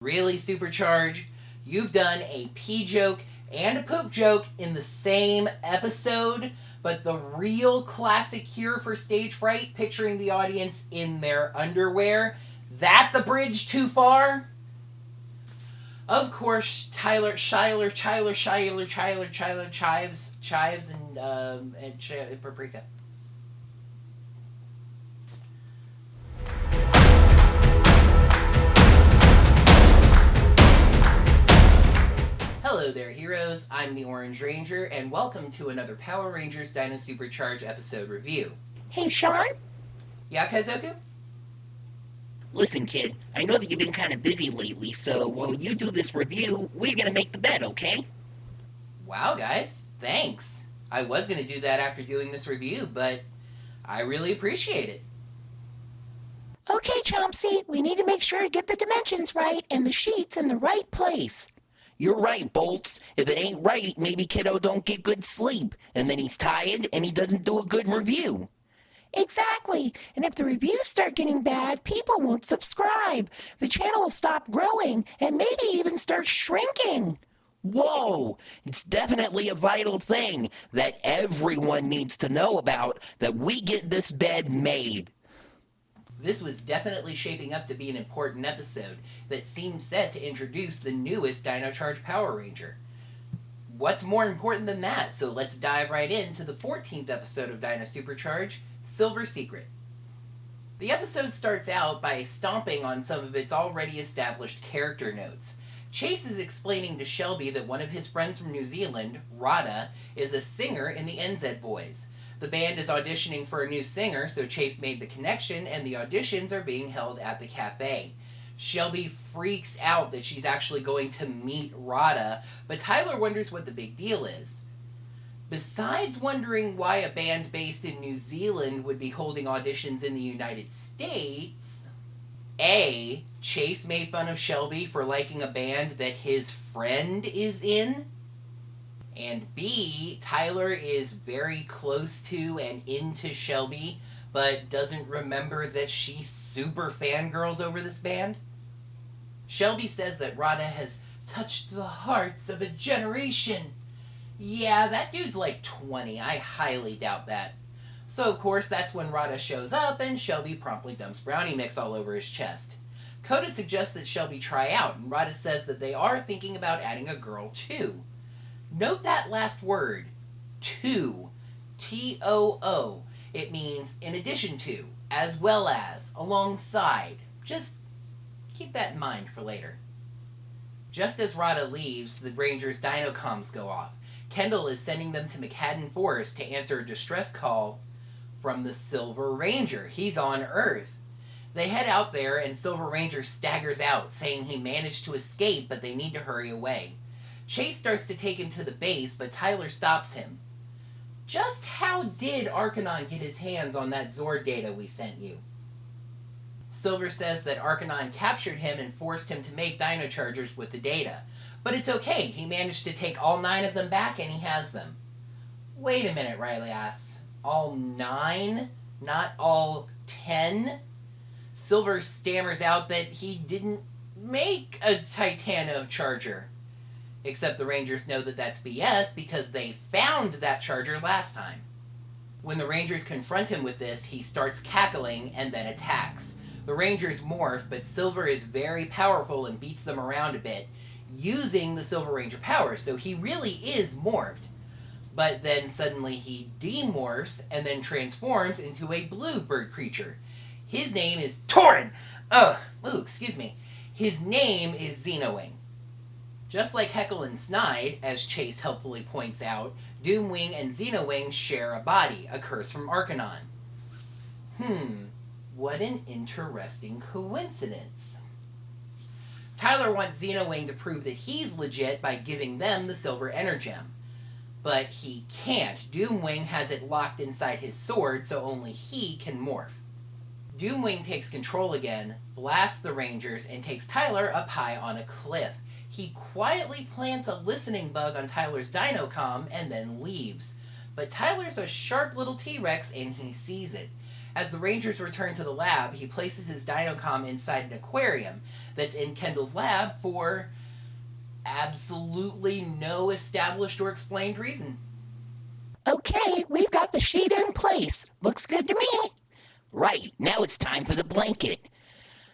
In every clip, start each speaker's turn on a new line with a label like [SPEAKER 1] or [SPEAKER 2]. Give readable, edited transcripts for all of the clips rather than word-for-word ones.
[SPEAKER 1] Really, SuperCharge? You've done a pee joke and a poop joke in the same episode, but the real classic cure for stage fright, picturing the audience in their underwear, that's a bridge too far? Of course, Shiler, Chives, and Paprika. Hello there, heroes. I'm the Orange Ranger, and welcome to another Power Rangers Dino SuperCharge episode review.
[SPEAKER 2] Hey, Sean?
[SPEAKER 1] Yeah, Kaizoku?
[SPEAKER 2] Listen, kid, I know that you've been kind of busy lately, so while you do this review, we're gonna make the bed, okay?
[SPEAKER 1] Wow, guys, thanks. I was going to do that after doing this review, but I really appreciate it.
[SPEAKER 3] Okay, Chomsy, we need to make sure to get the dimensions right and the sheets in the right place.
[SPEAKER 2] You're right, Bolts. If it ain't right, maybe kiddo don't get good sleep, and then he's tired and he doesn't do a good review.
[SPEAKER 3] Exactly, and if the reviews start getting bad, people won't subscribe. The channel will stop growing and maybe even start shrinking.
[SPEAKER 2] Whoa! It's definitely a vital thing that everyone needs to know about, that we get this bed made.
[SPEAKER 1] This was definitely shaping up to be an important episode that seemed set to introduce the newest Dino Charge Power Ranger. What's more important than that? So let's dive right into the 14th episode of Dino SuperCharge, Silver Secret. The episode starts out by stomping on some of its already established character notes. Chase is explaining to Shelby that one of his friends from New Zealand, Rada, is a singer in the N-Zed Boys. The band is auditioning for a new singer, so Chase made the connection, and the auditions are being held at the cafe. Shelby freaks out that she's actually going to meet Rada, but Tyler wonders what the big deal is. Besides wondering why a band based in New Zealand would be holding auditions in the United States, A, Chase made fun of Shelby for liking a band that his friend is in, and B, Tyler is very close to and into Shelby, but doesn't remember that she super fangirls over this band. Shelby says that Rada has touched the hearts of a generation. Yeah, that dude's like 20. I highly doubt that. So, of course, that's when Rada shows up, and Shelby promptly dumps brownie mix all over his chest. Coda suggests that Shelby try out, and Rada says that they are thinking about adding a girl too. Note that last word, to, T-O-O. It means in addition to, as well as, alongside. Just keep that in mind for later. Just as Rada leaves, the Rangers' dino comms go off. Kendall is sending them to McHadden Forest to answer a distress call from the Silver Ranger. He's on Earth. They head out there, and Silver Ranger staggers out, saying he managed to escape, but they need to hurry away. Chase starts to take him to the base, but Tyler stops him. Just how did Arcanon get his hands on that Zord data we sent you? Silver says that Arcanon captured him and forced him to make Dino Chargers with the data. But it's okay, he managed to take all 9 of them back and he has them. Wait a minute, Riley asks. All 9? Not all 10? Silver stammers out that he didn't make a Titano Charger. Except the Rangers know that that's BS because they found that charger last time. When the Rangers confront him with this, he starts cackling and then attacks. The Rangers morph, but Silver is very powerful and beats them around a bit, using the Silver Ranger power, so he really is morphed. But then suddenly he demorphs and then transforms into a blue bird creature. His name is Torin! Excuse me. His name is Xenowing. Just like Heckle and Snide, as Chase helpfully points out, Doomwing and Xenowing share a body, a curse from Arcanon. What an interesting coincidence. Tyler wants Xenowing to prove that he's legit by giving them the Silver Energem. But he can't. Doomwing has it locked inside his sword, so only he can morph. Doomwing takes control again, blasts the Rangers, and takes Tyler up high on a cliff. He quietly plants a listening bug on Tyler's Dinocom and then leaves. But Tyler's a sharp little T-Rex and he sees it. As the Rangers return to the lab, he places his Dinocom inside an aquarium that's in Kendall's lab for absolutely no established or explained reason.
[SPEAKER 3] Okay, we've got the sheet in place. Looks good to me.
[SPEAKER 2] Right, now it's time for the blanket.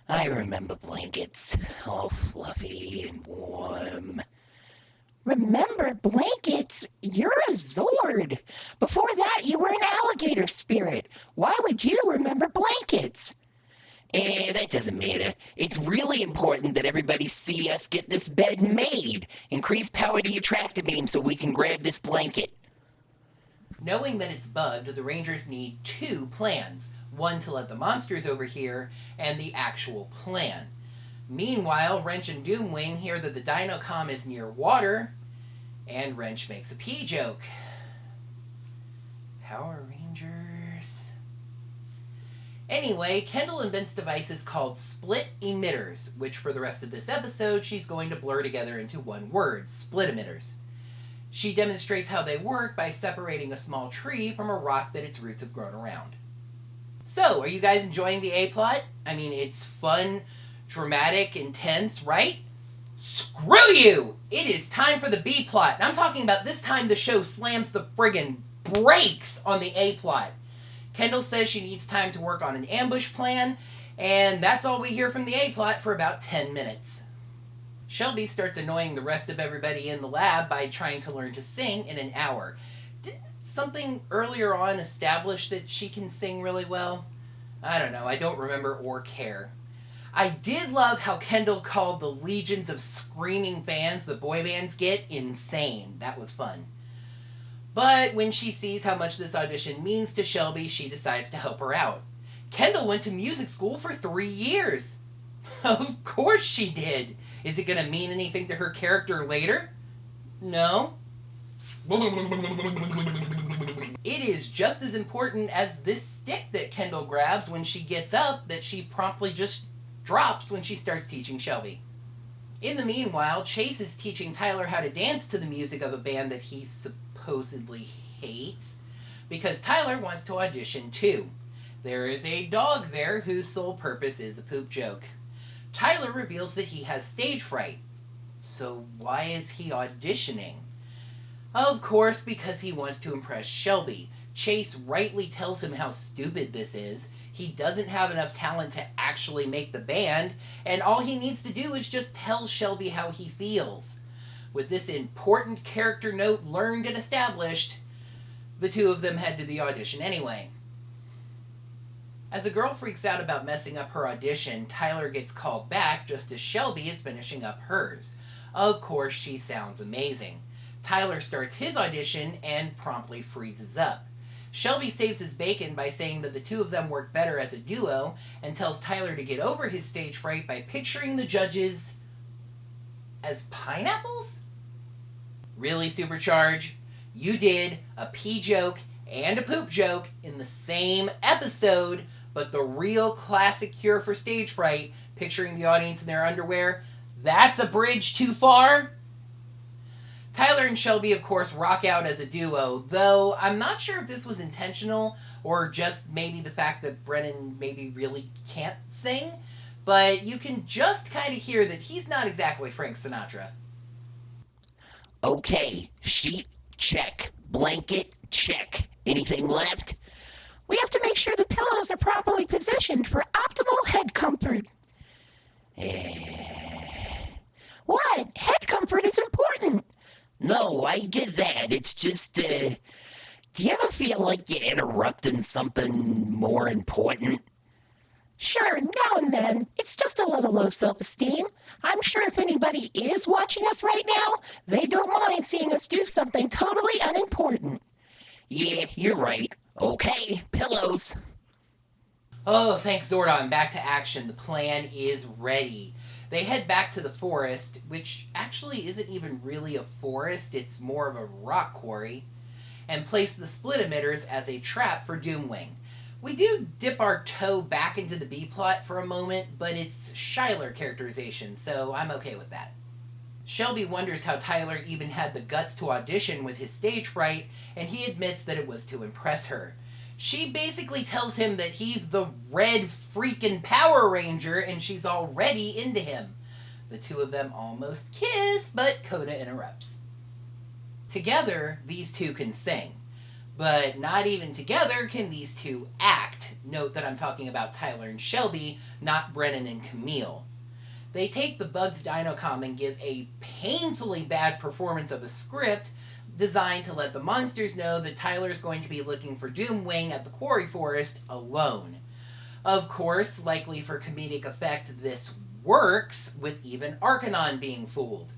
[SPEAKER 2] I remember blankets, all fluffy and warm.
[SPEAKER 3] Remember blankets? You're a Zord. Before that, you were an alligator spirit. Why would you remember blankets?
[SPEAKER 2] That doesn't matter. It's really important that everybody see us get this bed made. Increase power to your tractor beam so we can grab this blanket.
[SPEAKER 1] Knowing that it's bugged, the Rangers need two plans. One to let the monsters overhear, and the actual plan. Meanwhile, Wrench and Doomwing hear that the Dinocom is near water, and Wrench makes a pee joke. Power Rangers. Anyway, Kendall invents devices called split emitters, which for the rest of this episode she's going to blur together into one word, split emitters. She demonstrates how they work by separating a small tree from a rock that its roots have grown around. So, are you guys enjoying the A-plot? I mean, it's fun, dramatic, intense, right? Screw you! It is time for the B-plot. And I'm talking about this time the show slams the friggin' brakes on the A-plot. Kendall says she needs time to work on an ambush plan, and that's all we hear from the A-plot for about 10 minutes. Shelby starts annoying the rest of everybody in the lab by trying to learn to sing in an hour. Did something earlier on establish that she can sing really well? I don't know, I don't remember or care. I did love how Kendall called the legions of screaming fans the boy bands get insane. That was fun. But when she sees how much this audition means to Shelby, she decides to help her out. Kendall went to music school for 3 years. Of course she did. Is it going to mean anything to her character later? No. It is just as important as this stick that Kendall grabs when she gets up that she promptly just drops when she starts teaching Shelby. In the meanwhile, Chase is teaching Tyler how to dance to the music of a band that he supposedly hates because Tyler wants to audition too. There is a dog there whose sole purpose is a poop joke. Tyler reveals that he has stage fright. So why is he auditioning? Of course, because he wants to impress Shelby. Chase rightly tells him how stupid this is. He doesn't have enough talent to actually make the band, and all he needs to do is just tell Shelby how he feels. With this important character note learned and established, the two of them head to the audition anyway. As a girl freaks out about messing up her audition, Tyler gets called back just as Shelby is finishing up hers. Of course, she sounds amazing. Tyler starts his audition and promptly freezes up. Shelby saves his bacon by saying that the two of them work better as a duo and tells Tyler to get over his stage fright by picturing the judges as pineapples? Really, SuperCharge? You did a pee joke and a poop joke in the same episode, but the real classic cure for stage fright, picturing the audience in their underwear, that's a bridge too far? Tyler and Shelby, of course, rock out as a duo, though I'm not sure if this was intentional or just maybe the fact that Brennan maybe really can't sing, but you can just kind of hear that he's not exactly Frank Sinatra.
[SPEAKER 2] Okay, sheet, check. Blanket, check. Anything left?
[SPEAKER 3] We have to make sure the pillows are properly positioned for optimal head comfort. What? Head comfort is important.
[SPEAKER 2] No, I get that. It's just, do you ever feel like you're interrupting something more important?
[SPEAKER 3] Sure, now and then. It's just a little low self-esteem. I'm sure if anybody is watching us right now, they don't mind seeing us do something totally unimportant.
[SPEAKER 2] Yeah, you're right. Okay, pillows.
[SPEAKER 1] Oh, thanks Zordon, back to action. The plan is ready. They head back to the forest, which actually isn't even really a forest, it's more of a rock quarry, and place the split emitters as a trap for Doomwing. We do dip our toe back into the B-plot for a moment, but it's Shyler characterization, so I'm okay with that. Shelby wonders how Tyler even had the guts to audition with his stage fright, and he admits that it was to impress her. She basically tells him that he's the red freaking Power Ranger and she's already into him. The two of them almost kiss, but Coda interrupts. Together, these two can sing. But not even together can these two act. Note that I'm talking about Tyler and Shelby, not Brennan and Camille. They take the Bugs Dinocom and give a painfully bad performance of a script designed to let the monsters know that Tyler's going to be looking for Doomwing at the Quarry Forest alone. Of course, likely for comedic effect, this works, with even Arcanon being fooled.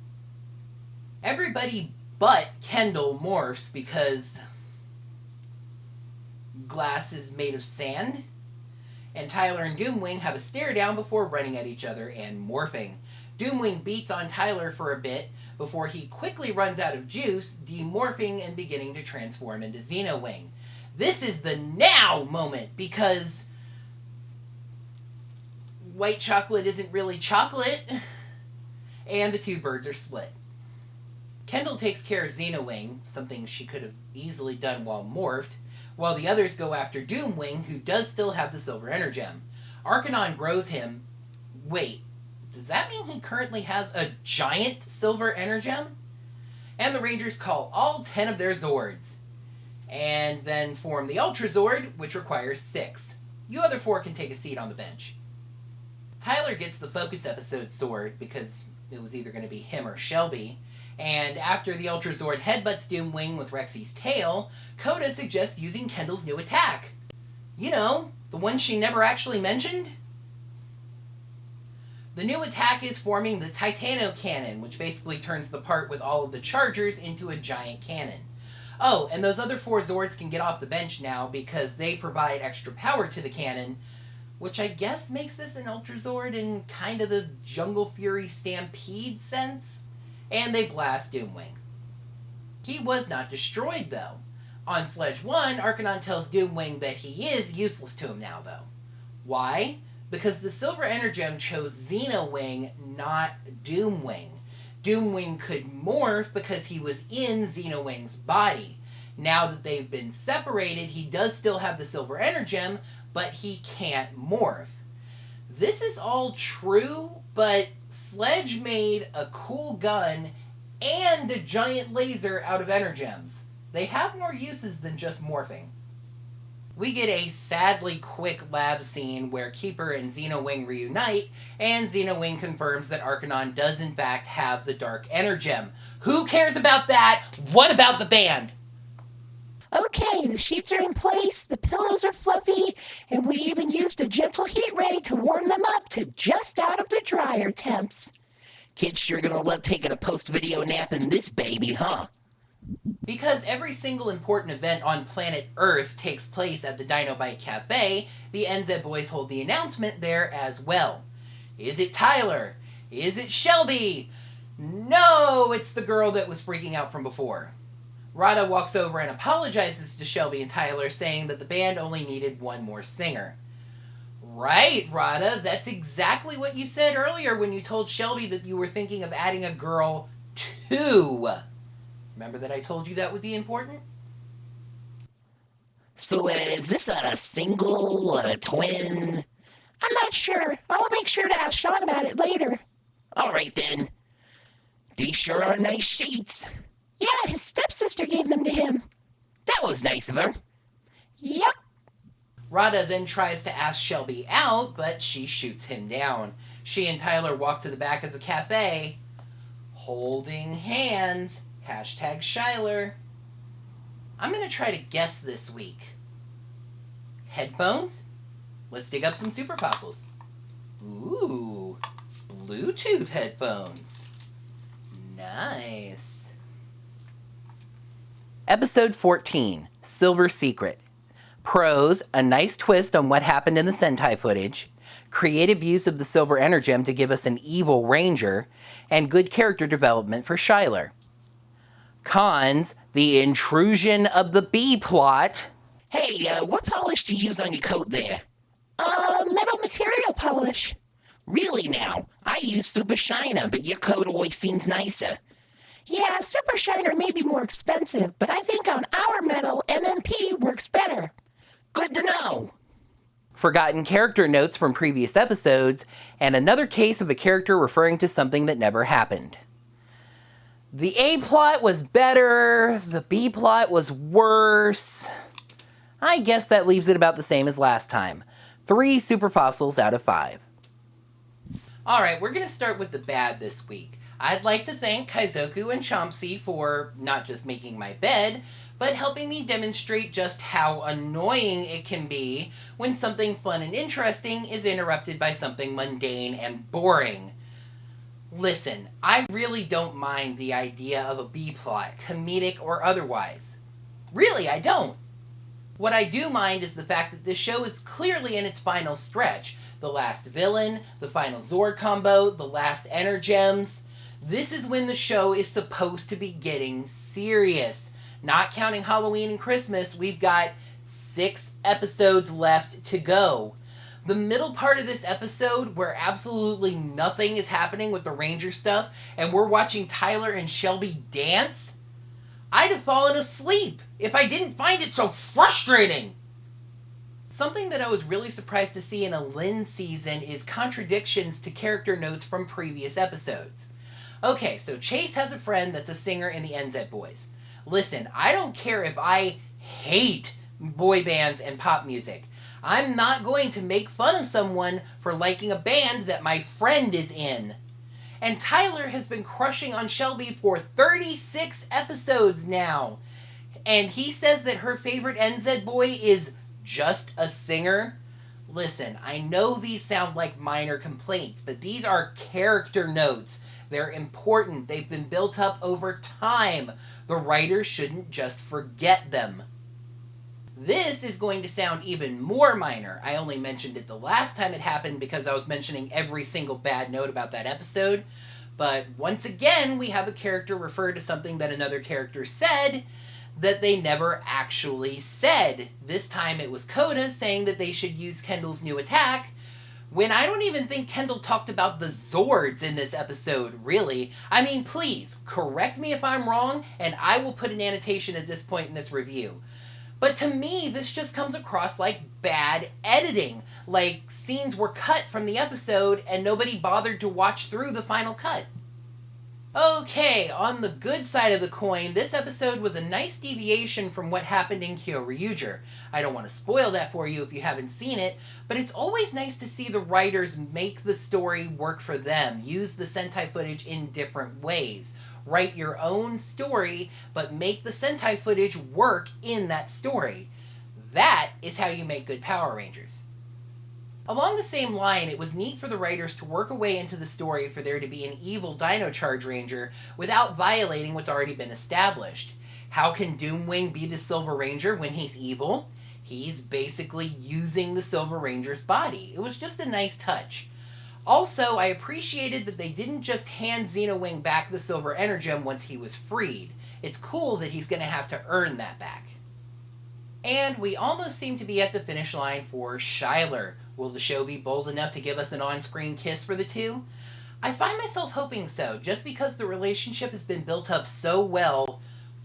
[SPEAKER 1] Everybody but Kendall morphs because glass is made of sand, and Tyler and Doomwing have a stare down before running at each other and morphing. Doomwing beats on Tyler for a bit before he quickly runs out of juice, demorphing and beginning to transform into Xenowing. This is the now moment, because white chocolate isn't really chocolate, and the two birds are split. Kendall takes care of Xenowing, something she could have easily done while morphed, while the others go after Doomwing, who does still have the Silver Energem. Arcanon grows him. Wait, does that mean he currently has a giant Silver Energem? And the Rangers call all 10 of their Zords, and then form the Ultra Zord, which requires 6. You other 4 can take a seat on the bench. Tyler gets the Focus Episode Sword, because it was either going to be him or Shelby, and after the Ultra Zord headbutts Doomwing with Rexy's tail, Coda suggests using Kendall's new attack. You know, the one she never actually mentioned? The new attack is forming the Titano Cannon, which basically turns the part with all of the chargers into a giant cannon. Oh, and those other 4 Zords can get off the bench now because they provide extra power to the cannon, which I guess makes this an Ultra Zord in kind of the Jungle Fury Stampede sense. And they blast Doomwing. He was not destroyed, though. On Sledge 1, Arcanon tells Doomwing that he is useless to him now, though. Why? Because the Silver Energem chose Xenowing, not Doomwing. Doomwing could morph because he was in Xenowing's body. Now that they've been separated, he does still have the Silver Energem, but he can't morph. This is all true, but Sledge made a cool gun and a giant laser out of Energems. They have more uses than just morphing. We get a sadly quick lab scene where Keeper and Xenowing reunite, and Xenowing confirms that Arcanon does in fact have the Dark Energem. Who cares about that? What about the band?
[SPEAKER 3] Okay, the sheets are in place, the pillows are fluffy, and we even used a gentle heat ray to warm them up to just out of the dryer temps.
[SPEAKER 2] Kids sure gonna love taking a post-video nap in this baby, huh?
[SPEAKER 1] Because every single important event on planet Earth takes place at the Dinobite Cafe, the N-Zed Boys hold the announcement there as well. Is it Tyler? Is it Shelby? No, it's the girl that was freaking out from before. Rada walks over and apologizes to Shelby and Tyler, saying that the band only needed one more singer. Right, Rada, that's exactly what you said earlier when you told Shelby that you were thinking of adding a girl too. Remember that I told you that would be important?
[SPEAKER 2] So is this a single, a twin?
[SPEAKER 3] I'm not sure. I'll make sure to ask Sean about it later.
[SPEAKER 2] All right then. These sure are nice sheets.
[SPEAKER 3] Yeah, his stepsister gave them to him.
[SPEAKER 2] That was nice of her.
[SPEAKER 3] Yep.
[SPEAKER 1] Rada then tries to ask Shelby out, but she shoots him down. She and Tyler walk to the back of the cafe, holding hands. Hashtag Shyler. I'm going to try to guess this week. Headphones? Let's dig up some super fossils. Ooh, Bluetooth headphones. Nice. Episode 14, Silver Secret. Pros, a nice twist on what happened in the Sentai footage, creative use of the Silver Energem to give us an evil ranger, and good character development for Shyler. Cons, the intrusion of the B-plot.
[SPEAKER 2] Hey, what polish do you use on your coat there?
[SPEAKER 3] Metal material polish.
[SPEAKER 2] Really now? I use Super Shiner, but your coat always seems nicer.
[SPEAKER 3] Yeah, Super Shiner may be more expensive, but I think on our metal, MMP works better.
[SPEAKER 2] Good to know.
[SPEAKER 1] Forgotten character notes from previous episodes, and another case of a character referring to something that never happened. The A plot was better, the B plot was worse. I guess that leaves it about the same as last time. 3 super fossils out of 5. Alright, we're gonna start with the bad this week. I'd like to thank Kaizoku and Chomsey for not just making my bed, but helping me demonstrate just how annoying it can be when something fun and interesting is interrupted by something mundane and boring. Listen, I really don't mind the idea of a B-plot, comedic or otherwise. Really, I don't. What I do mind is the fact that this show is clearly in its final stretch. The last villain, the final Zord combo, the last Energems. This is when the show is supposed to be getting serious. Not counting Halloween and Christmas, we've got 6 episodes left to go. The middle part of this episode, where absolutely nothing is happening with the Ranger stuff, and we're watching Tyler and Shelby dance, I'd have fallen asleep if I didn't find it so frustrating. Something that I was really surprised to see in a Lynn season is contradictions to character notes from previous episodes. Okay, so Chase has a friend that's a singer in the N-Zed Boys. Listen, I don't care if I hate boy bands and pop music. I'm not going to make fun of someone for liking a band that my friend is in. And Tyler has been crushing on Shelby for 36 episodes now. And he says that her favorite N-Zed boy is just a singer. Listen, I know these sound like minor complaints, but these are character notes. They're important. They've been built up over time. The writers shouldn't just forget them. This is going to sound even more minor. I only mentioned it the last time it happened because I was mentioning every single bad note about that episode. But once again, we have a character refer to something that another character said that they never actually said. This time it was Coda saying that they should use Kendall's new attack, when I don't even think Kendall talked about the Zords in this episode, really. I mean, please, correct me if I'm wrong, and I will put an annotation at this point in this review. But to me, this just comes across like bad editing. Like scenes were cut from the episode and nobody bothered to watch through the final cut. Okay, on the good side of the coin, this episode was a nice deviation from what happened in Kyoryuger. I don't want to spoil that for you if you haven't seen it, but it's always nice to see the writers make the story work for them, use the Sentai footage in different ways. Write your own story, but make the Sentai footage work in that story. That is how you make good Power Rangers. Along the same line, it was neat for the writers to work a way into the story for there to be an evil Dino Charge Ranger without violating what's already been established. How can Doomwing be the Silver Ranger when he's evil? He's basically using the Silver Ranger's body. It was just a nice touch. Also, I appreciated that they didn't just hand Xenowing back the Silver Energem once he was freed. It's cool that he's going to have to earn that back. And we almost seem to be at the finish line for Shyler. Will the show be bold enough to give us an on-screen kiss for the two? I find myself hoping so, just because the relationship has been built up so well,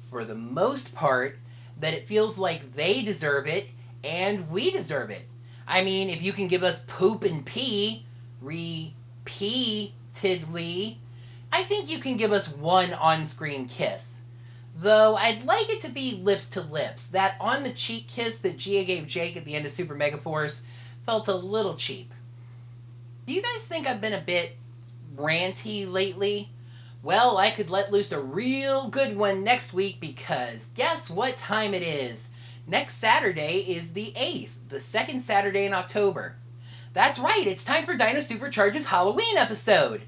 [SPEAKER 1] for the most part, that it feels like they deserve it, and we deserve it. I mean, if you can give us poop and pee, repeatedly, I think you can give us one on-screen kiss. Though, I'd like it to be lips to lips. That on-the-cheek kiss that Gia gave Jake at the end of Super Megaforce felt a little cheap. Do you guys think I've been a bit ranty lately? Well, I could let loose a real good one next week because guess what time it is? Next Saturday is the 8th, the second Saturday in October. That's right, it's time for Dino SuperCharge's Halloween episode.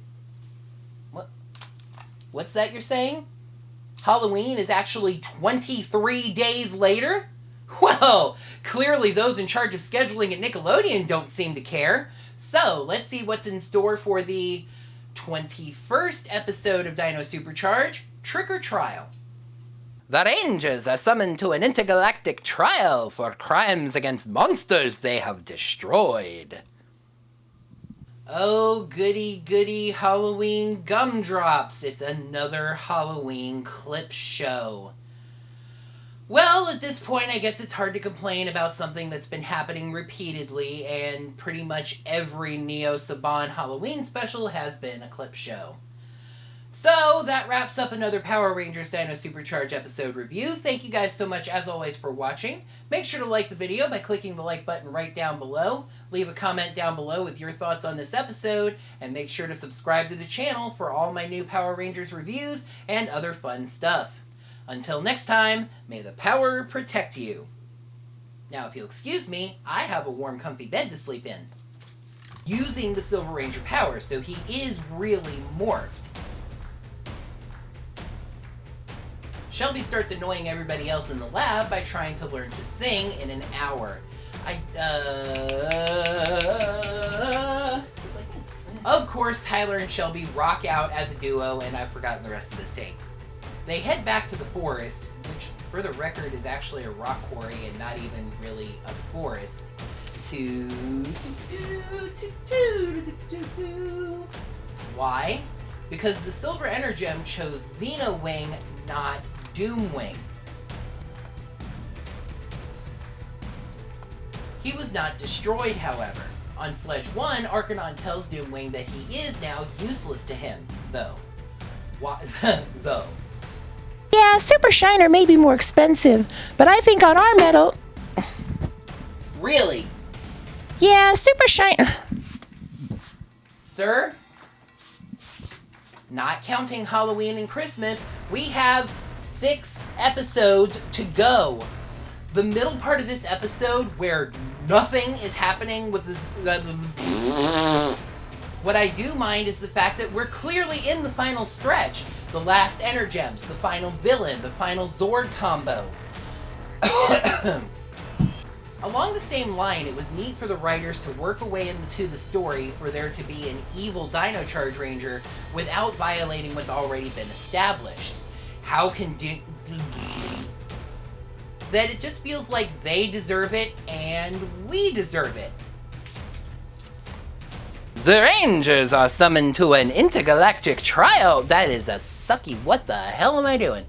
[SPEAKER 1] What's that you're saying? Halloween is actually 23 days later? Well, clearly those in charge of scheduling at Nickelodeon don't seem to care. So, let's see what's in store for the 21st episode of Dino SuperCharge, Trick or Trial. The Rangers are summoned to an intergalactic trial for crimes against monsters they have destroyed. Oh, goody goody Halloween gumdrops. It's another Halloween clip show. Well, at this point, I guess it's hard to complain about something that's been happening repeatedly, and pretty much every Neo Saban Halloween special has been a clip show. So, that wraps up another Power Rangers Dino SuperCharge episode review. Thank you guys so much, as always, for watching. Make sure to like the video by clicking the like button right down below. Leave a comment down below with your thoughts on this episode, and make sure to subscribe to the channel for all my new Power Rangers reviews and other fun stuff. Until next time, may the power protect you. Now, if you'll excuse me, I have a warm, comfy bed to sleep in. Using the Silver Ranger power, so he is really morphed. Shelby starts annoying everybody else in the lab by trying to learn to sing in an hour. Of course, Tyler and Shelby rock out as a duo, and I've forgotten the rest of this take. They head back to the forest, which, for the record, is actually a rock quarry and not even really a forest, Why? Because the Silver Energem chose Xenowing, not Doomwing. He was not destroyed, however. On Sledge 1, Arcanon tells Doomwing that he is now useless to him, though. Why? Though.
[SPEAKER 3] Yeah, Super Shiner may be more expensive, but I think on our metal...
[SPEAKER 1] Really?
[SPEAKER 3] Yeah, Super Shiner...
[SPEAKER 1] Sir? Not counting Halloween and Christmas, we have 6 episodes to go. The middle part of this episode, where nothing is happening with this... What I do mind is the fact that we're clearly in the final stretch. The last Energems, the final villain, the final Zord combo. Along the same line, it was neat for the writers to work a way into the story for there to be an evil Dino Charge Ranger without violating what's already been established. How can that it just feels like they deserve it and we deserve it. The Rangers are summoned to an intergalactic trial. That is a sucky what the hell am I doing?